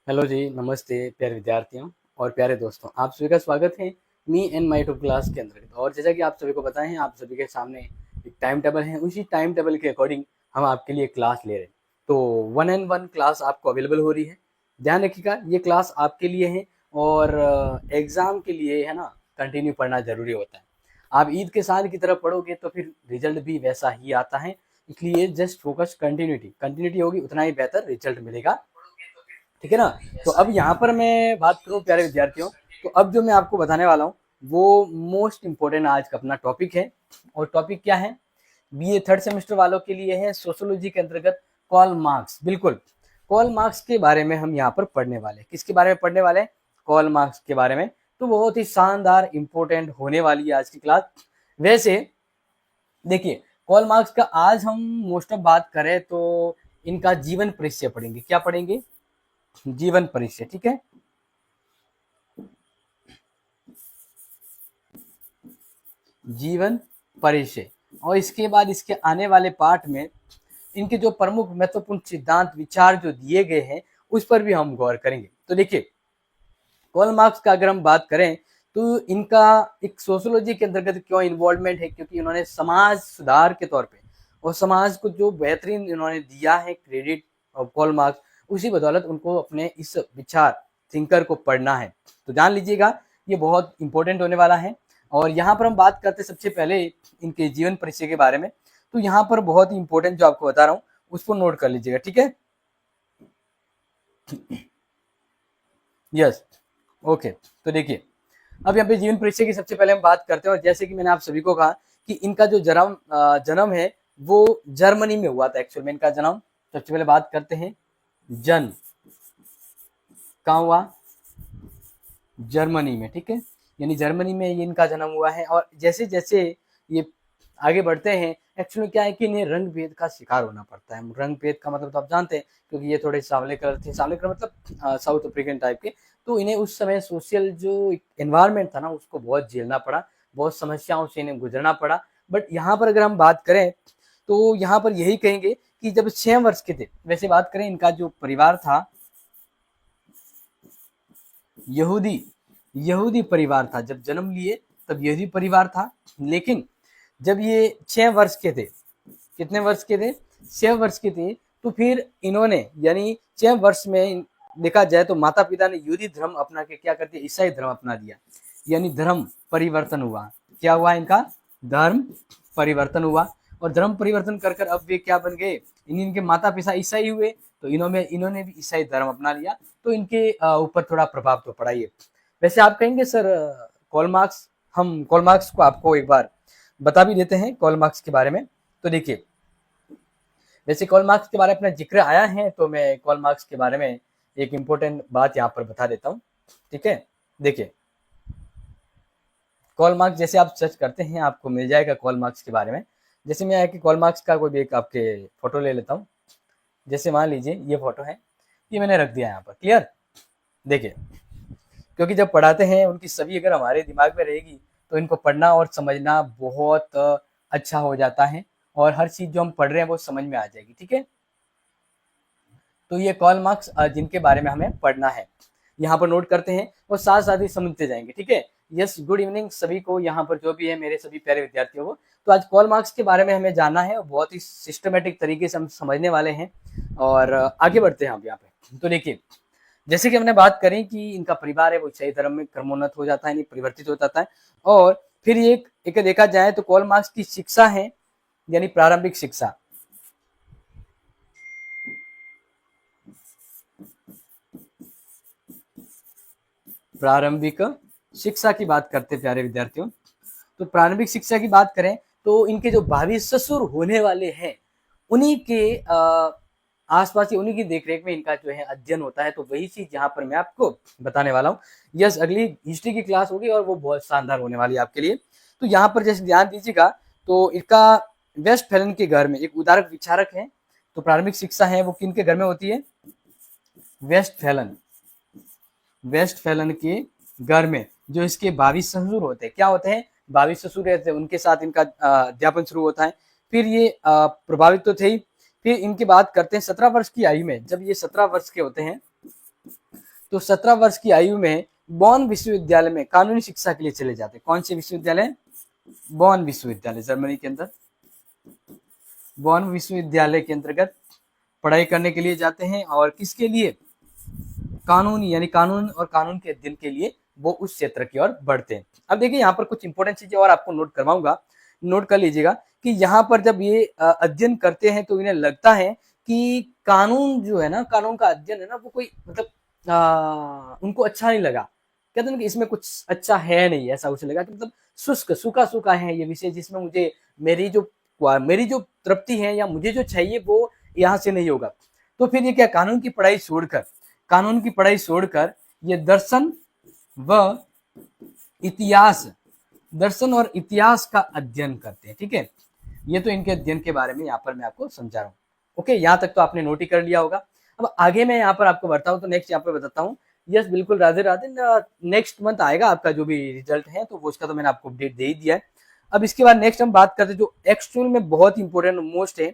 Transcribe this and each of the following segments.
Hello जी, नमस्ते प्यारे विद्यार्थियों और प्यारे दोस्तों। आप सभी का स्वागत है me and my two class के अंतर्गत। और जैसा कि आप सभी को पता है, आप सभी के सामने एक टाइम टेबल है। उसी टाइम टेबल के अकॉर्डिंग हम आपके लिए क्लास ले रहे हैं। तो 1 एंड 1 क्लास आपको अवेलेबल हो रही है। ध्यान रखिएगा, ये क्लास आपके लिए है और एग्ज़ाम के लिए है ना, कंटिन्यू पढ़ना ज़रूरी होता है। आप ईद के साल की तरफ पढ़ोगे तो फिर रिजल्ट भी वैसा ही आता है। इसलिए जस्ट फोकस कंटिन्यूटी कंटिन्यूटी होगी, उतना ही बेहतर रिजल्ट मिलेगा। ठीक है ना। तो अब यहाँ पर मैं बात करूँ प्यारे विद्यार्थियों, तो अब जो मैं आपको बताने वाला हूँ वो मोस्ट इम्पोर्टेंट आज का अपना टॉपिक है। और टॉपिक क्या है? बीए थर्ड सेमेस्टर वालों के लिए है सोशियोलॉजी के अंतर्गत कॉल मार्क्स। बिल्कुल, कॉल मार्क्स के बारे में हम यहाँ पर पढ़ने वाले हैं। किसके बारे में पढ़ने वाले हैं? कॉल मार्क्स के बारे में। तो बहुत ही शानदार इंपॉर्टेंट होने वाली है आज की क्लास। वैसे देखिए, कॉल मार्क्स का आज हम मोस्ट ऑफ बात करें तो इनका जीवन परिचय पढ़ेंगे। क्या पढ़ेंगे? जीवन परिचय। ठीक है, जीवन परिचय। और इसके बाद इसके आने वाले पार्ट में इनके जो प्रमुख महत्वपूर्ण सिद्धांत विचार जो दिए गए हैं उस पर भी हम गौर करेंगे। तो देखिए, कॉल मार्क्स का अगर हम बात करें तो इनका एक सोशियोलॉजी के अंतर्गत क्यों इन्वॉल्वमेंट है, क्योंकि इन्होंने समाज सुधार के तौर पे और समाज को जो बेहतरीन इन्होंने दिया है क्रेडिट और कॉल मार्क्स, उसी बदौलत उनको अपने इस विचार थिंकर को पढ़ना है। तो जान लीजिएगा, ये बहुत इंपॉर्टेंट होने वाला है। और यहाँ पर हम बात करते हैं सबसे पहले इनके जीवन परिचय के बारे में। तो यहाँ पर बहुत ही इंपॉर्टेंट जो आपको बता रहा हूँ उसको नोट कर लीजिएगा। ठीक है, यस, ओके। तो देखिए, अब यहाँ पे जीवन परिचय की सबसे पहले हम बात करते हैं। और जैसे कि मैंने आप सभी को कहा कि इनका जो जन्म है वो जर्मनी में हुआ था। एक्चुअल में इनका जन्म, सबसे पहले बात करते हैं जन्म कहाँ हुआ? जर्मनी में। ठीक है, यानी जर्मनी में ये इनका जन्म हुआ है। और जैसे जैसे ये आगे बढ़ते हैं, एक्चुअली क्या है कि इन्हें रंग भेद का शिकार होना पड़ता है। रंग भेद का मतलब तो आप जानते हैं, क्योंकि ये थोड़े सावले कलर थे। सावले कलर मतलब साउथ अफ्रीकन टाइप के। तो इन्हें उस समय सोशल जो एनवायरनमेंट था ना, उसको बहुत झेलना पड़ा, बहुत समस्याओं से इन्हें गुजरना पड़ा। बट यहाँ पर अगर हम बात करें तो यहाँ पर यही कहेंगे कि जब 6 वर्ष के थे, वैसे बात करें इनका जो परिवार था यहूदी यहूदी परिवार था। जब जन्म लिए तब यहूदी परिवार था। लेकिन जब ये 6 वर्ष के थे, कितने वर्ष के थे? 6 वर्ष के थे। तो फिर इन्होंने यानी 6 वर्ष में देखा जाए तो माता पिता ने यहूदी धर्म अपना के क्या कर दिया? ईसाई धर्म अपना दिया। यानी धर्म परिवर्तन हुआ। क्या हुआ? इनका धर्म परिवर्तन हुआ। और धर्म परिवर्तन कर कर अब वे क्या बन गए? इनके माता पिता ईसाई हुए, तो इन्होंने भी ईसाई धर्म अपना लिया। तो इनके ऊपर थोड़ा प्रभाव तो पड़ा ही है। वैसे आप कहेंगे सर कॉल मार्क्स, हम कॉल मार्क्स को आपको एक बार बता भी देते हैं कॉल मार्क्स के बारे में। तो देखिए, वैसे कॉल मार्क्स के बारे में अपना जिक्र आया है तो मैं कॉल मार्क्स के बारे में एक इम्पोर्टेंट बात यहाँ पर बता देता हूँ। ठीक है, देखिए, कॉल मार्क्स जैसे आप सर्च करते हैं आपको मिल जाएगा कॉल मार्क्स के बारे में। जैसे मैं कि कॉल मार्क्स का कोई भी एक आपके फोटो ले लेता हूँ। जैसे मान लीजिए ये फोटो है, ये मैंने रख दिया यहाँ पर। क्लियर? देखिए, क्योंकि जब पढ़ाते हैं उनकी सभी अगर हमारे दिमाग में रहेगी तो इनको पढ़ना और समझना बहुत अच्छा हो जाता है। और हर चीज़ जो हम पढ़ रहे हैं वो समझ में आ जाएगी। ठीक है, तो ये कॉल मार्क्स जिनके बारे में हमें पढ़ना है यहाँ पर नोट करते हैं और साथ साथ ही समझते जाएंगे। ठीक है, यस, गुड इवनिंग सभी को, यहाँ पर जो भी है मेरे सभी प्यारे विद्यार्थियों को। तो आज कॉल मार्क्स के बारे में हमें जानना है और बहुत ही सिस्टमेटिक तरीके से हम समझने वाले हैं। और आगे बढ़ते हैं हम यहाँ पे। तो देखिए, जैसे कि हमने बात करी कि इनका परिवार है वो ईसाई धर्म में क्रमोन्नत हो जाता है, यानी परिवर्तित हो जाता है। और फिर ये एक देखा जाए तो कॉल मार्क्स की शिक्षा है, यानी प्रारंभिक शिक्षा। प्रारंभिक शिक्षा की बात करते प्यारे विद्यार्थियों, तो प्रारंभिक शिक्षा की बात करें तो इनके जो भावी ससुर होने वाले हैं उन्हीं के आसपास ही, उन्हीं की देखरेख में इनका जो है अध्ययन होता है। तो वही चीज यहाँ पर मैं आपको बताने वाला हूँ। यस, अगली हिस्ट्री की क्लास होगी और वो बहुत शानदार होने वाली है आपके लिए। तो यहाँ पर जैसे ध्यान दीजिएगा, तो इसका वेस्ट फैलन के घर में एक उदारक विचारक है। तो प्रारंभिक शिक्षा है वो किनके घर में होती है? वेस्ट फैलन, वेस्ट फैलन के घर में जो इसके भावी ससुर होते हैं, क्या होते हैं? भावी ससुर रहते हैं, उनके साथ इनका अध्यापन शुरू होता है। फिर ये प्रभावित तो थे ही। फिर इनकी बात करते हैं 17 वर्ष की आयु में, जब ये 17 वर्ष के होते हैं तो 17 वर्ष की आयु में बॉन विश्वविद्यालय में कानूनी शिक्षा के लिए चले जाते हैं। कौन से विश्वविद्यालय? बॉन विश्वविद्यालय, जर्मनी के अंदर बॉन विश्वविद्यालय के अंतर्गत पढ़ाई करने के लिए जाते हैं। और किसके लिए? कानूनी, यानी कानून और कानून के अध्ययन के लिए वो उस क्षेत्र की ओर बढ़ते हैं। अब देखिए यहाँ पर कुछ इंपॉर्टेंट चीजें और आपको नोट करवाऊंगा, नोट कर लीजिएगा कि यहाँ पर जब ये अध्ययन करते हैं तो इन्हें लगता है कि कानून जो है ना, कानून का अध्ययन है ना, वो कोई मतलब उनको अच्छा नहीं लगा। कहते हैं कि इसमें कुछ अच्छा है नहीं, ऐसा उसे लगा कि मतलब शुष्क, सूखा सूखा है ये विषय, जिसमें मुझे मेरी जो तृप्ति है या मुझे जो चाहिए वो यहाँ से नहीं होगा। तो फिर ये क्या, कानून की पढ़ाई छोड़कर ये दर्शन और इतिहास का अध्ययन करते हैं। ठीक है, ये तो इनके अध्ययन के बारे में यहाँ पर मैं आपको समझा रहा हूँ। ओके, यहाँ तक तो आपने नोट ही कर लिया होगा। अब आगे मैं यहाँ पर आपको बढ़ता हूँ, तो नेक्स्ट यहाँ पर बताता हूँ। यस बिल्कुल, राधे राधे। नेक्स्ट मंथ आएगा आपका जो भी रिजल्ट है, तो वो उसका तो मैंने आपको अपडेट दे ही दिया है। अब इसके बाद नेक्स्ट हम बात करते हैं जो एक्चुअल में बहुत इंपॉर्टेंट मोस्ट है,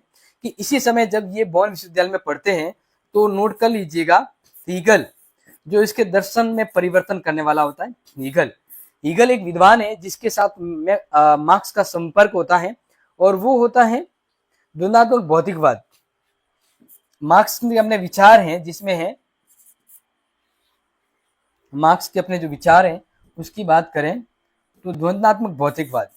कि इसी समय जब ये बॉन विश्वविद्यालय में पढ़ते हैं तो नोट कर लीजिएगा, हीगल जो इसके दर्शन में परिवर्तन करने वाला होता है। हीगल एक विद्वान है जिसके साथ मार्क्स का संपर्क होता है, और वो होता है द्वंद्वात्मक भौतिकवाद। मार्क्स के अपने विचार हैं, जिसमें है मार्क्स के अपने जो विचार हैं उसकी बात करें तो द्वंद्वात्मक भौतिकवाद।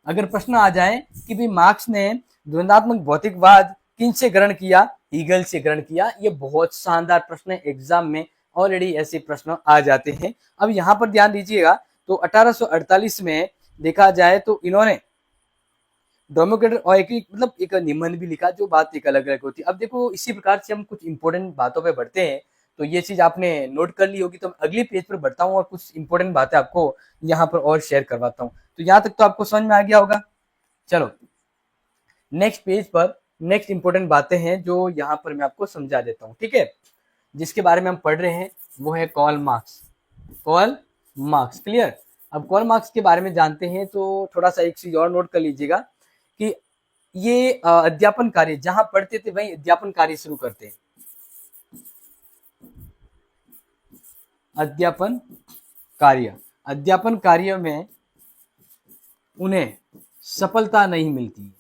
अगर प्रश्न आ जाए कि भाई मार्क्स ने द्वंद्वात्मक भौतिकवाद किन से ग्रहण किया? हीगल से ग्रहण किया। ये बहुत शानदार प्रश्न है, एग्जाम में ऑलरेडी ऐसे प्रश्न आ जाते हैं। अब यहाँ पर ध्यान दीजिएगा, तो 1848 में देखा जाए तो इन्होंने डेमोक्रेट और एक निबंध भी लिखा, जो बात एक अलग अलग होती है। अब देखो, इसी प्रकार से हम कुछ इंपॉर्टेंट बातों पे बढ़ते हैं, तो ये चीज आपने नोट कर ली होगी। तो मैं अगले पेज पर बढ़ता हूँ और कुछ इंपॉर्टेंट बातें आपको यहाँ पर और शेयर करवाता हूँ। तो यहाँ तक तो आपको समझ में आ गया होगा। चलो नेक्स्ट पेज पर नेक्स्ट इंपॉर्टेंट बातें हैं जो यहाँ पर मैं आपको समझा देता हूँ। ठीक है, जिसके बारे में हम पढ़ रहे हैं वो है कार्ल मार्क्स। क्लियर? अब कार्ल मार्क्स के बारे में जानते हैं तो थोड़ा सा एक चीज और नोट कर लीजिएगा कि ये अध्यापन कार्य जहां पढ़ते थे वहीं अध्यापन कार्य शुरू करते हैं। अध्यापन कार्य में उन्हें सफलता नहीं मिलती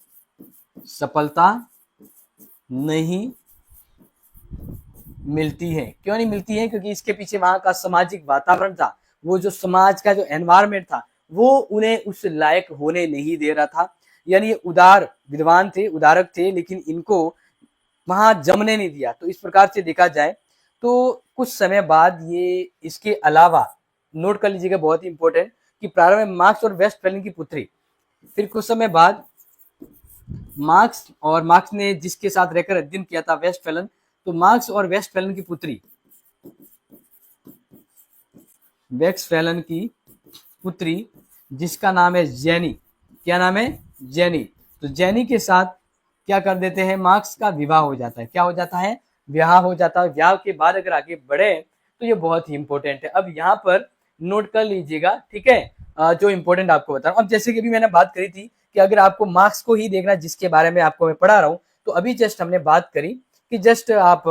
है। क्यों नहीं मिलती है? क्योंकि इसके पीछे वहां का सामाजिक वातावरण था, वो जो समाज का जो एनवायरमेंट था वो उन्हें उस लायक होने नहीं दे रहा था। यानी ये उदार विद्वान थे, उदारक थे, लेकिन इनको वहां जमने नहीं दिया। तो इस प्रकार से देखा जाए तो कुछ समय बाद ये, इसके अलावा नोट कर लीजिएगा बहुत ही इंपॉर्टेंट, कि प्रारंभ में मार्क्स और वेस्टफैलन की पुत्री, फिर कुछ समय बाद मार्क्स ने जिसके साथ रहकर अध्ययन किया था वेस्टफैलन, तो मार्क्स और वेस्टफैलन की पुत्री जिसका नाम है जेनी। क्या नाम है? जेनी। तो जेनी के साथ क्या कर देते हैं? मार्क्स का विवाह हो जाता है। क्या हो जाता है? विवाह हो जाता है। विवाह के बाद अगर आगे बढ़े तो ये बहुत ही इंपॉर्टेंट है। अब यहाँ पर नोट कर लीजिएगा, ठीक है, जो इंपॉर्टेंट आपको बता रहा हूँ। अब जैसे कि अभी मैंने बात करी थी कि अगर आपको मार्क्स को ही देखना, जिसके बारे में आपको मैं पढ़ा रहा हूँ, तो अभी जस्ट हमने बात करी कि जस्ट आप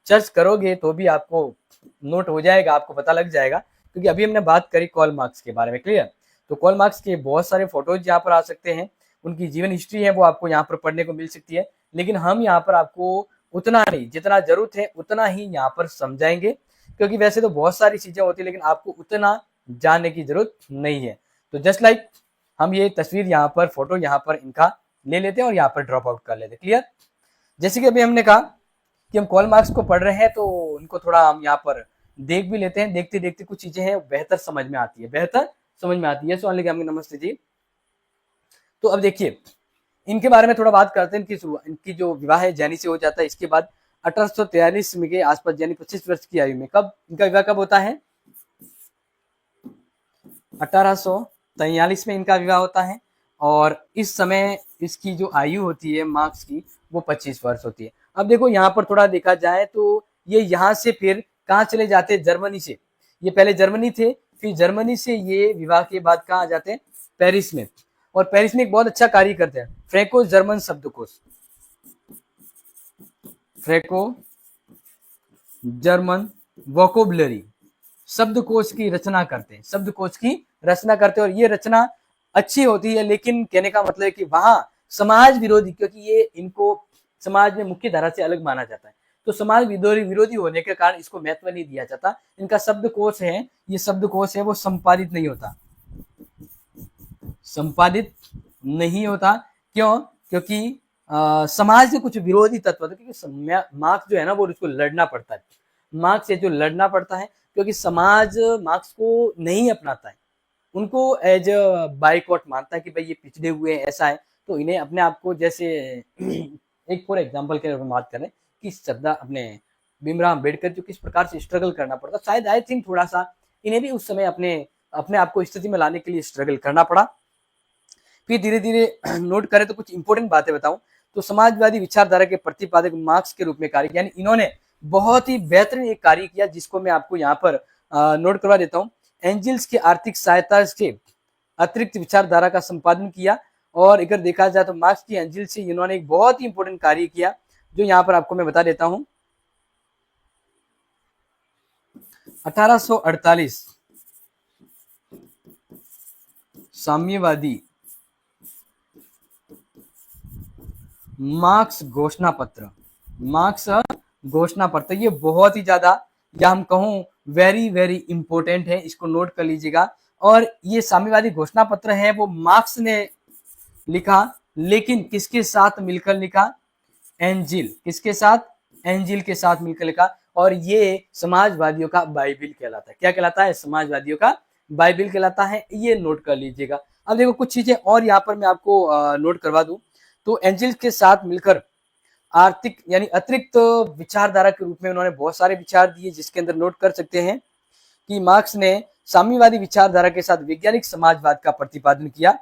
सर्च करोगे तो भी आपको नोट हो जाएगा, आपको पता लग जाएगा, क्योंकि अभी हमने बात करी कार्ल मार्क्स के बारे में। क्लियर? तो कार्ल मार्क्स के बहुत सारे फोटोज यहाँ पर आ सकते हैं, उनकी जीवन हिस्ट्री है वो आपको यहाँ पर पढ़ने को मिल सकती है, लेकिन हम यहाँ पर आपको उतना नहीं, जितना जरूरत है उतना ही यहाँ पर समझाएंगे, क्योंकि वैसे तो बहुत सारी चीजें होती है लेकिन आपको उतना जानने की जरूरत नहीं है। तो जस्ट लाइक हम ये तस्वीर यहाँ पर, फोटो यहाँ पर इनका ले लेते हैं और यहाँ पर ड्रॉप आउट कर लेते हैं। क्लियर? जैसे कि अभी हमने कहा कि हम कार्ल मार्क्स को पढ़ रहे हैं, तो उनको थोड़ा हम यहाँ पर देख भी लेते हैं। देखते देखते कुछ चीजें हैं बेहतर समझ में आती है। सो नमस्ते जी। तो अब देखिए इनके बारे में थोड़ा बात करते हैं। इनकी जो विवाह है जैनी से हो जाता है। इसके बाद 1843 में के आसपास, यानी 25 वर्ष की आयु में, कब इनका विवाह कब होता है? 1843 में इनका विवाह होता है, और इस समय इसकी जो आयु होती है मार्क्स की, वो 25 वर्ष होती है। अब देखो यहाँ पर थोड़ा देखा जाए तो ये यहाँ से फिर कहाँ चले जाते हैं? जर्मनी से। ये पहले जर्मनी थे, फिर जर्मनी से ये विवाह के बाद कहाँ आ जाते हैं? पेरिस में। और पेरिस में एक बहुत अच्छा कार्य करते हैं, फ्रेंको जर्मन शब्दकोश, फ्रेंको जर्मन वोकेबुलरी शब्दकोश की रचना करते हैं, शब्दकोश की रचना करते हैं। और ये रचना अच्छी होती है, लेकिन कहने का मतलब है कि वहां समाज विरोधी, क्योंकि ये इनको समाज में मुख्य धारा से अलग माना जाता है, तो समाज विरोधी होने के कारण इसको महत्व नहीं दिया जाता। इनका शब्दकोश है, ये शब्दकोश है वो संपादित नहीं होता, संपादित नहीं होता। क्यों? क्योंकि समाज से कुछ विरोधी तत्व, क्योंकि मार्क्स जो है ना वो उसको लड़ना पड़ता है, मार्क्स से जो लड़ना पड़ता है, क्योंकि समाज मार्क्स को नहीं अपनाता है, उनको एज बाइकआउट मानता है कि भाई ये पिछड़े हुए हैं, ऐसा है। तो इन्हें अपने आप को जैसे एक फॉर एग्जांपल के बात करें कि सरदार अपने भीमराव अम्बेडकर जो किस प्रकार से स्ट्रगल करना पड़ता, शायद आई थिंक थोड़ा सा इन्हें भी उस समय अपने अपने आप को स्थिति में लाने के लिए स्ट्रगल करना पड़ा। फिर धीरे धीरे नोट करें तो कुछ इंपॉर्टेंट बातें बताऊं तो समाजवादी विचारधारा के प्रतिपादक मार्क्स के रूप में कार्य, यानी इन्होंने बहुत ही बेहतरीन एक कार्य किया, जिसको मैं आपको यहाँ पर नोट करवा देता हूँ। एंजल्स की आर्थिक सहायता के अतिरिक्त विचारधारा का संपादन किया, और अगर देखा जाए तो मार्क्स की एंजल से इन्होंने एक बहुत ही इंपॉर्टेंट कार्य किया, जो यहाँ पर आपको मैं बता देता हूँ। 1848 साम्यवादी मार्क्स घोषणा पत्र, मार्क्स घोषणा पत्र, ये बहुत ही ज्यादा, या हम कहूं वेरी वेरी इंपॉर्टेंट है, इसको नोट कर लीजिएगा। और ये साम्यवादी घोषणा पत्र है वो मार्क्स ने लिखा, लेकिन किसके साथ मिलकर लिखा? एंजिल, किसके साथ? एंजिल के साथ मिलकर लिखा। और ये समाजवादियों का बाइबिल कहलाता है। क्या कहलाता है? समाजवादियों का बाइबिल कहलाता है, ये नोट कर लीजिएगा। अब देखो कुछ चीजें और यहाँ पर मैं आपको नोट करवा दूं, तो एंजिल के साथ मिलकर आर्थिक यानी अतिरिक्त विचारधारा के रूप में उन्होंने बहुत सारे विचार दिए, जिसके अंदर नोट कर सकते हैं कि मार्क्स ने साम्यवादी विचारधारा के साथ वैज्ञानिक समाजवाद का प्रतिपादन किया।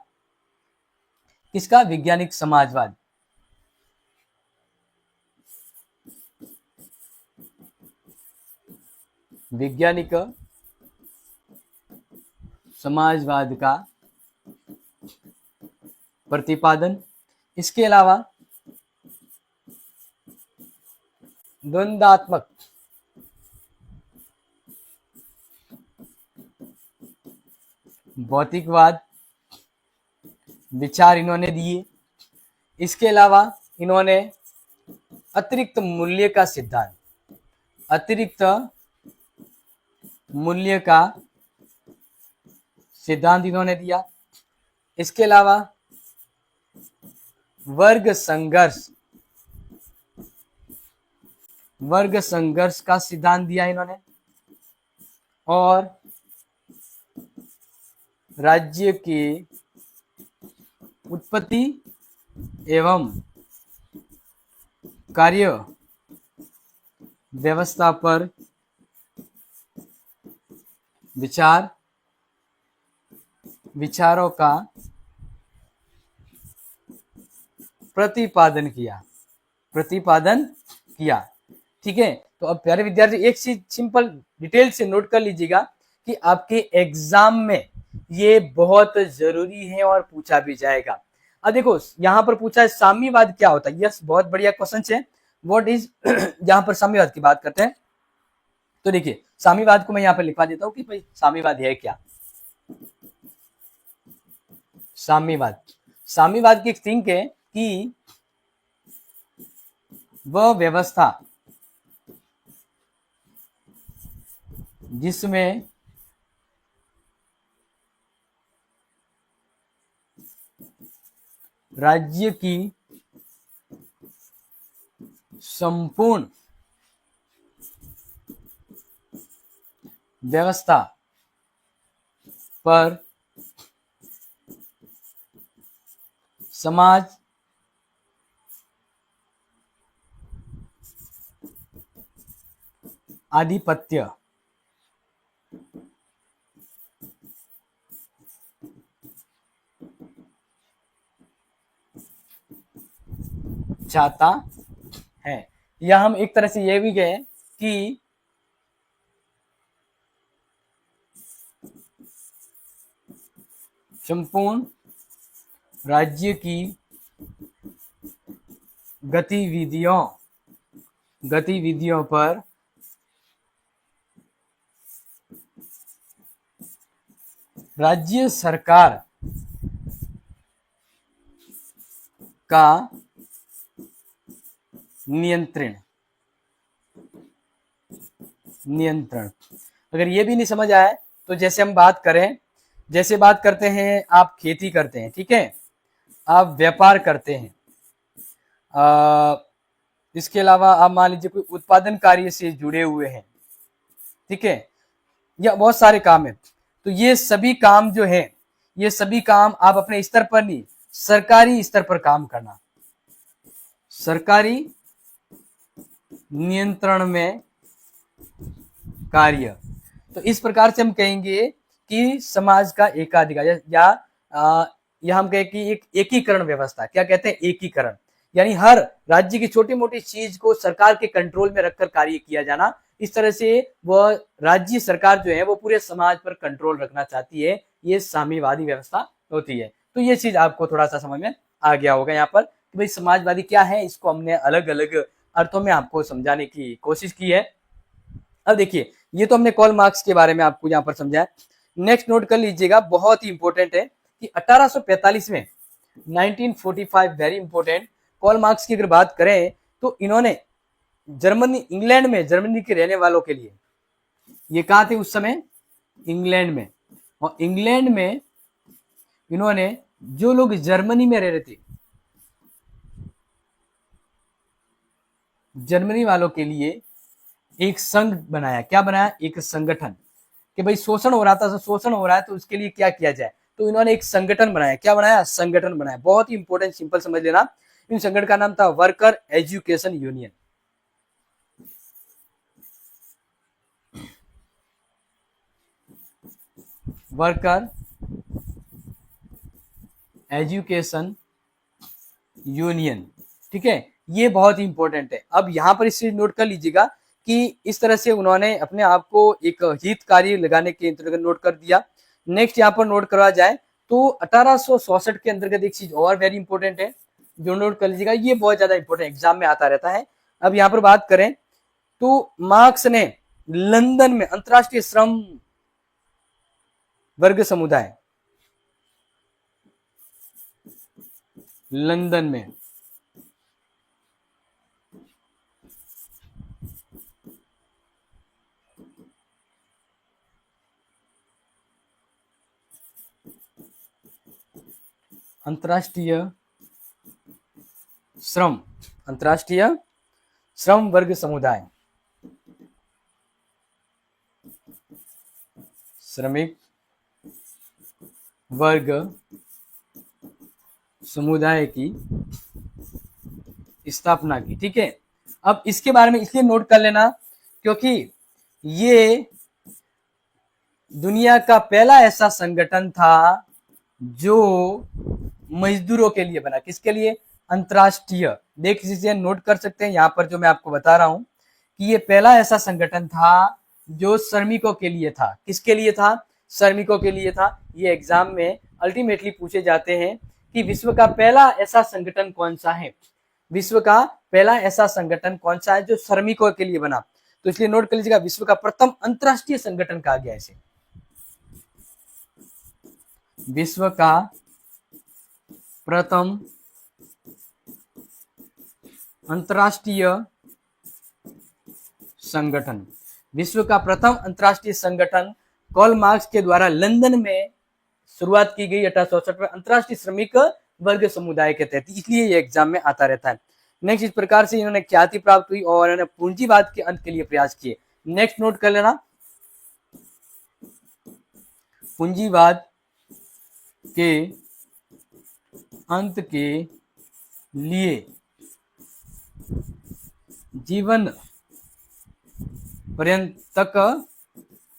किसका? वैज्ञानिक समाजवाद। वैज्ञानिक समाजवाद का प्रतिपादन। इसके अलावा द्वंद्वात्मक भौतिकवाद विचार इन्होंने दिए। इसके अलावा इन्होंने अतिरिक्त मूल्य का सिद्धांत, अतिरिक्त मूल्य का सिद्धांत इन्होंने दिया। इसके अलावा वर्ग संघर्ष, वर्ग संघर्ष का सिद्धांत दिया इन्होंने। और राज्य की उत्पत्ति एवं कार्य व्यवस्था पर विचारों का प्रतिपादन किया, ठीक है। तो अब प्यारे विद्यार्थी एक चीज सिंपल डिटेल से नोट कर लीजिएगा कि आपके एग्जाम में ये बहुत जरूरी है और पूछा भी जाएगा। अब देखो यहां पर पूछा है साम्यवाद क्या होता है। यस, बहुत बढ़िया क्वेश्चन है। व्हाट इज यहां पर साम्यवाद की बात करते हैं, तो देखिए साम्यवाद को मैं यहां पर लिखवा देता हूं कि भाई साम्यवाद है क्या। साम्यवाद की एक थिंक है कि वह व्यवस्था जिसमें राज्य की संपूर्ण व्यवस्था पर समाज आधिपत्य चाहता है, या हम एक तरह से यह भी कहें कि संपूर्ण राज्य की गतिविधियों गतिविधियों पर राज्य सरकार का नियंत्रण। अगर ये भी नहीं समझ आया तो जैसे हम बात करते हैं, आप खेती करते हैं, ठीक है, आप व्यापार करते हैं, इसके अलावा आप मान लीजिए कोई उत्पादन कार्य से जुड़े हुए हैं, ठीक है, या बहुत सारे काम है, तो ये सभी काम जो है, ये सभी काम आप अपने स्तर पर नहीं, सरकारी स्तर पर काम करना, सरकारी नियंत्रण में कार्य। तो इस प्रकार से हम कहेंगे कि समाज का एकाधिकार या हम कहें कि एक एकीकरण व्यवस्था। क्या कहते हैं? एकीकरण, यानी हर राज्य की छोटी मोटी चीज को सरकार के कंट्रोल में रखकर कार्य किया जाना। इस तरह से वह राज्य सरकार जो है वो पूरे समाज पर कंट्रोल रखना चाहती है, ये साम्यवादी व्यवस्था होती है। तो ये चीज आपको थोड़ा सा समझ में आ गया होगा यहाँ पर कि भाई समाजवादी क्या है। इसको हमने अलग अलग अर्थों में आपको समझाने की कोशिश की है। अब देखिए, ये तो हमने कार्ल मार्क्स के बारे में आपको यहाँ पर समझाया। नेक्स्ट नोट कर लीजिएगा, बहुत ही इंपॉर्टेंट है कि 1845 में 1945 वेरी इंपॉर्टेंट, कार्ल मार्क्स की अगर बात करें तो इन्होंने इंग्लैंड में जर्मनी के रहने वालों के लिए, ये कहा थे उस समय? इंग्लैंड में। और इंग्लैंड में इन्होंने जो लोग जर्मनी में रह रहे थे, जर्मनी वालों के लिए एक संघ बनाया। क्या बनाया? एक संगठन, कि भाई शोषण हो रहा था, शोषण हो रहा है तो उसके लिए क्या किया जाए। तो इन्होंने एक संगठन बनाया। क्या बनाया? संगठन बनाया। बहुत ही इंपॉर्टेंट, सिंपल समझ लेना। इन संगठन का नाम था worker education union. Worker education union, ठीक है, ये बहुत ही इंपॉर्टेंट है। अब यहां पर इस चीज नोट कर लीजिएगा कि इस तरह से उन्होंने अपने आप को एक हितकारी लगाने के अंतर्गत नोट कर दिया। नेक्स्ट यहाँ पर नोट करवा जाए तो 1866 के अंतर्गत एक चीज और वेरी इंपॉर्टेंट है जो नोट कर लीजिएगा, ये बहुत ज्यादा इंपॉर्टेंट, एग्जाम में आता रहता है। अब यहाँ पर बात करें तो मार्क्स ने लंदन में अंतरराष्ट्रीय श्रम वर्ग समुदाय, लंदन में अंतरराष्ट्रीय श्रम वर्ग समुदाय, श्रमिक वर्ग समुदाय की स्थापना की, ठीक है। अब इसके बारे में इसलिए नोट कर लेना क्योंकि ये दुनिया का पहला ऐसा संगठन था जो मजदूरों के लिए बना। किसके लिए? अंतरराष्ट्रीय। देख लीजिए, नोट कर सकते हैं यहाँ पर जो मैं आपको बता रहा हूं कि ये पहला ऐसा संगठन था जो श्रमिकों के लिए था। किसके लिए था? श्रमिकों के लिए था। ये एग्जाम में अल्टीमेटली पूछे जाते हैं कि विश्व का पहला ऐसा संगठन कौन सा है, विश्व का पहला ऐसा संगठन कौन सा है जो श्रमिकों के लिए बना। तो इसलिए नोट कर लीजिएगा, विश्व का प्रथम अंतरराष्ट्रीय संगठन कहा गया इसे, विश्व का प्रथम अंतरराष्ट्रीय संगठन। विश्व का प्रथम अंतरराष्ट्रीय संगठन कार्ल मार्क्स के द्वारा लंदन में शुरुआत की गई 1867 में, अंतरराष्ट्रीय श्रमिक वर्ग समुदाय के तहत। इसलिए ये एग्जाम में आता रहता है। नेक्स्ट, इस प्रकार से इन्होंने ख्याति प्राप्त हुई और इन्होंने पूंजीवाद के अंत के लिए प्रयास किए। नेक्स्ट नोट कर लेना, पूंजीवाद के अंत के लिए जीवन पर्यंत तक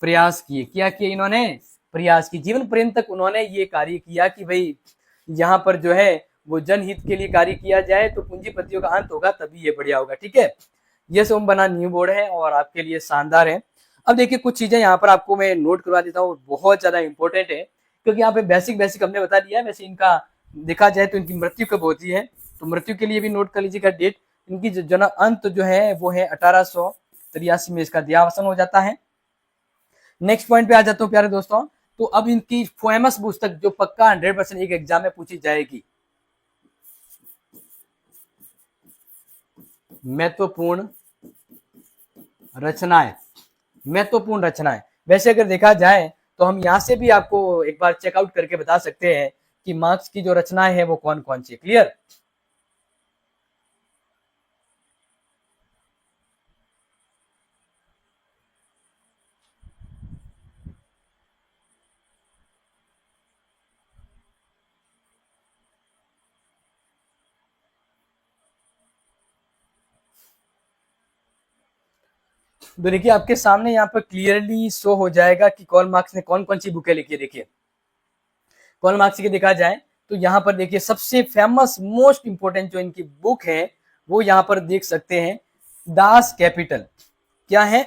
प्रयास किए। क्या किया इन्होंने? प्रयास की। जीवन पर्यंत तक उन्होंने ये कार्य किया कि भाई यहाँ पर जो है वो जनहित के लिए कार्य किया जाए, तो पूंजीपतियों का अंत होगा तभी ये बढ़िया होगा, ठीक है। ये सोम बना न्यू बोर्ड है और आपके लिए शानदार है। अब देखिए, कुछ चीजें यहाँ पर आपको मैं नोट करवा देता हूँ, बहुत ज्यादा इंपॉर्टेंट है क्योंकि यहाँ पे बेसिक हमने बता दिया है। वैसे इनका देखा जाए तो इनकी मृत्यु कब होती है, तो मृत्यु के लिए भी नोट कर लीजिएगा डेट। इनकी जन्म अंत जो है वो है 1883 में इसका देहावसान हो जाता है। नेक्स्ट पॉइंट पे आ जाता हूँ प्यारे दोस्तों। तो अब इनकी फेमस पुस्तक जो पक्का 100% एक एग्जाम में पूछी जाएगी, महत्वपूर्ण रचनाएं, महत्वपूर्ण रचनाएं। वैसे अगर देखा जाए तो हम यहां से भी आपको एक बार चेकआउट करके बता सकते हैं कि मार्क्स की जो रचनाएं हैं वो कौन कौन सी। क्लियर? तो देखिए आपके सामने यहाँ पर क्लियरली शो हो जाएगा कि कॉल मार्क्स ने कौन कौन सी बुकें लिखी है। देखिए कॉल मार्क्स की देखा जाए तो यहाँ पर देखिए सबसे फेमस मोस्ट इंपोर्टेंट जो इनकी बुक है वो यहाँ पर देख सकते हैं, दास कैपिटल। क्या है?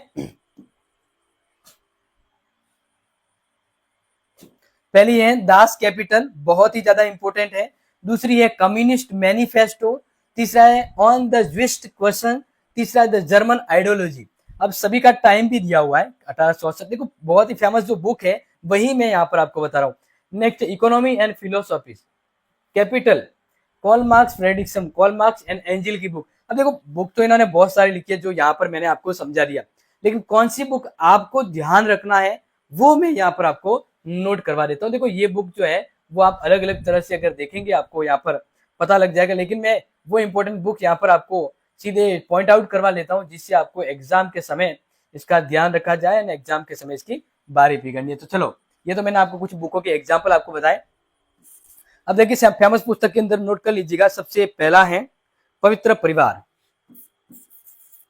पहली है दास कैपिटल, बहुत ही ज्यादा इंपॉर्टेंट है। दूसरी है कम्युनिस्ट मैनिफेस्टो। तीसरा है ऑन द ज्विस्ट क्वेश्चन। तीसरा है द जर्मन आइडियोलॉजी। अब सभी का टाइम भी दिया हुआ है 1864। देखो बहुत ही फेमस जो बुक है वही मैं यहाँ पर आपको बता रहा हूँ। Next economy and philosophy, capital, call marks prediction, call marks and angel की बुक। अब देखो बुक तो इन्होंने बहुत सारी लिखी है जो यहाँ पर मैंने आपको समझा दिया, लेकिन कौन सी बुक आपको ध्यान रखना है वो मैं यहाँ पर आपको नोट करवा देता हूँ। देखो ये बुक जो है वो आप अलग अलग तरह से अगर देखेंगे आपको यहाँ पर पता लग जाएगा, लेकिन मैं वो इंपॉर्टेंट बुक यहाँ पर आपको सीधे पॉइंट आउट करवा लेता हूँ जिससे आपको एग्जाम के समय इसका ध्यान रखा जाए ना, एग्जाम के समय इसकी बारी भी करनी है। तो चलो ये तो मैंने आपको कुछ बुकों के एग्जाम्पल आपको बताए। अब देखिए फेमस पुस्तक के अंदर नोट कर लीजिएगा, सबसे पहला है पवित्र परिवार,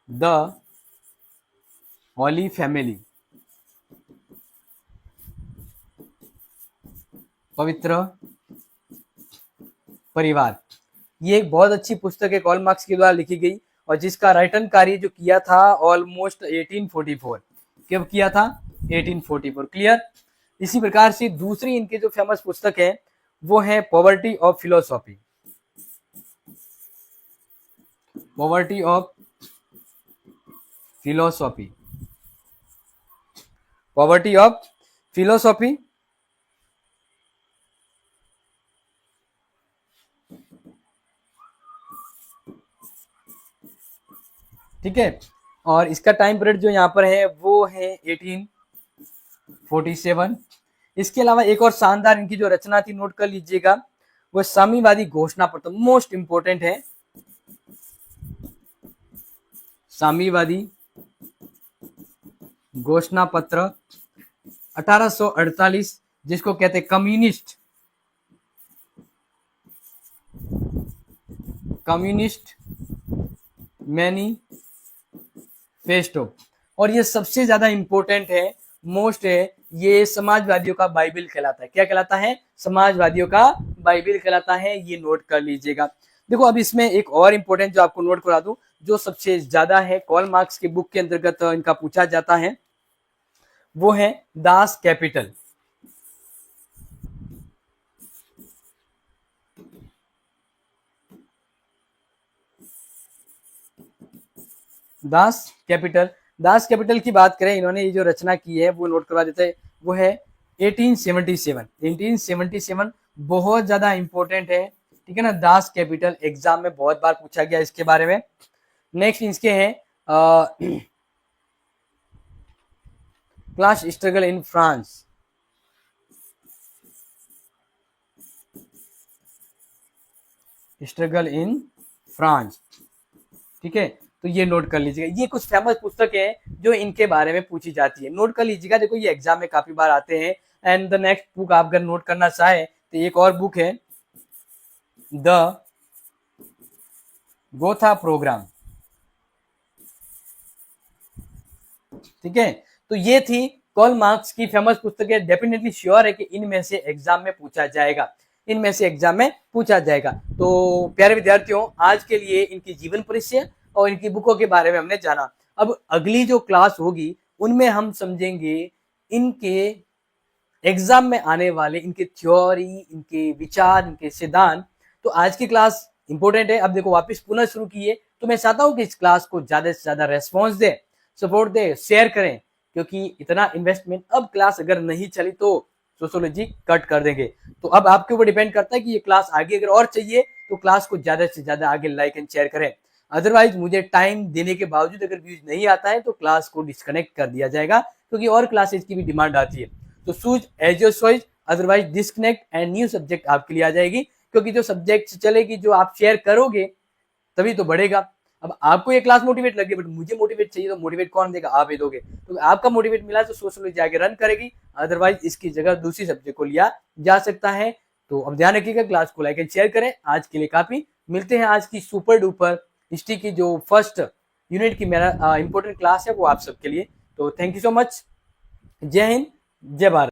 द होली फैमिली, पवित्र परिवार। ये एक बहुत अच्छी पुस्तक है, कॉल मार्क्स के द्वारा लिखी गई और जिसका राइटन कार्य जो किया था ऑलमोस्ट 1844। कब किया था? 1844। क्लियर? इसी प्रकार से दूसरी इनकी जो फेमस पुस्तक है वो है poverty of philosophy, poverty of philosophy, poverty of philosophy. ठीक है, और इसका टाइम पीरियड जो यहाँ पर है वो है 1847। इसके अलावा एक और शानदार इनकी जो रचना थी नोट कर लीजिएगा, वो साम्यवादी घोषणा पत्र, मोस्ट इंपोर्टेंट है, साम्यवादी घोषणा पत्र 1848, जिसको कहते हैं कम्युनिस्ट मैनिफेस्टो। और ये सबसे ज्यादा इंपॉर्टेंट है, मोस्ट है, ये समाजवादियों का बाइबिल कहलाता है। क्या कहलाता है? समाजवादियों का बाइबिल कहलाता है, ये नोट कर लीजिएगा। देखो अब इसमें एक और इंपॉर्टेंट जो आपको नोट करा दूं, जो सबसे ज्यादा है कॉल मार्क्स की बुक के अंतर्गत इनका पूछा जाता है, वो है Das Kapital. Das Kapital, Das Kapital की बात करें, इन्होंने ये जो रचना की है वो नोट करवा देते हैं, वो है 1877। 1877 बहुत ज्यादा इंपॉर्टेंट है, ठीक है ना। दास कैपिटल एग्जाम में बहुत बार पूछा गया इसके बारे में। नेक्स्ट इसके हैं class struggle in France, struggle in France, ठीक है। तो ये नोट कर लीजिएगा, ये कुछ फेमस पुस्तक है जो इनके बारे में पूछी जाती है, नोट कर लीजिएगा। देखो ये एग्जाम में काफी बार आते हैं। एंड द नेक्स्ट बुक आप अगर नोट करना चाहे तो एक और बुक है द गोथा प्रोग्राम, ठीक है। तो ये थी कॉल मार्क्स की फेमस पुस्तकें। डेफिनेटली श्योर है कि इनमें से एग्जाम में पूछा जाएगा, इनमें से एग्जाम में पूछा जाएगा। तो प्यारे विद्यार्थियों, आज के लिए इनकी जीवन परिचय और इनकी बुकों के बारे में हमने जाना। अब अगली जो क्लास होगी उनमें हम समझेंगे इनके एग्जाम में आने वाले इनके थ्योरी, इनके विचार, इनके सिद्धांत। तो आज की क्लास इंपॉर्टेंट है। अब देखो वापस पुनः शुरू की है, तो मैं चाहता हूँ कि इस क्लास को ज्यादा से ज्यादा रेस्पॉन्स दे, सपोर्ट दे, शेयर करें, क्योंकि इतना इन्वेस्टमेंट, अब क्लास अगर नहीं चली तो सोशियोलॉजी कट कर देंगे। तो अब आपके ऊपर डिपेंड करता है कि ये क्लास आगे अगर और चाहिए तो क्लास को ज्यादा से ज्यादा आगे लाइक एंड शेयर करें। अदरवाइज मुझे टाइम देने के बावजूद अगर व्यूज नहीं आता है तो क्लास को डिस्कनेक्ट कर दिया जाएगा, क्योंकि और क्लासेज की भी डिमांड आती है। तो choose as your choice, otherwise disconnect and new subject आपके लिए आ जाएगी, क्योंकि जो सब्जेक्ट चलेगी, जो आप शेयर करोगे तभी तो बढ़ेगा। अब आपको ये क्लास मोटिवेट लगे, बट मुझे मोटिवेट चाहिए, तो मोटिवेट कौन देगा? आप ही दोगे। तो आपका मोटिवेट मिला तो सोशल आगे रन करेगी, अदरवाइज इसकी जगह दूसरी सब्जेक्ट को लिया जा सकता है। तो अब ध्यान रखिएगा, क्लास को लाइक एंड शेयर करें। आज के लिए काफी, मिलते हैं आज की सुपर डुपर हिस्ट्री की जो फर्स्ट यूनिट की मेरा इंपॉर्टेंट क्लास है वो आप सबके लिए। तो थैंक यू सो मच। जय हिंद, जय भारत।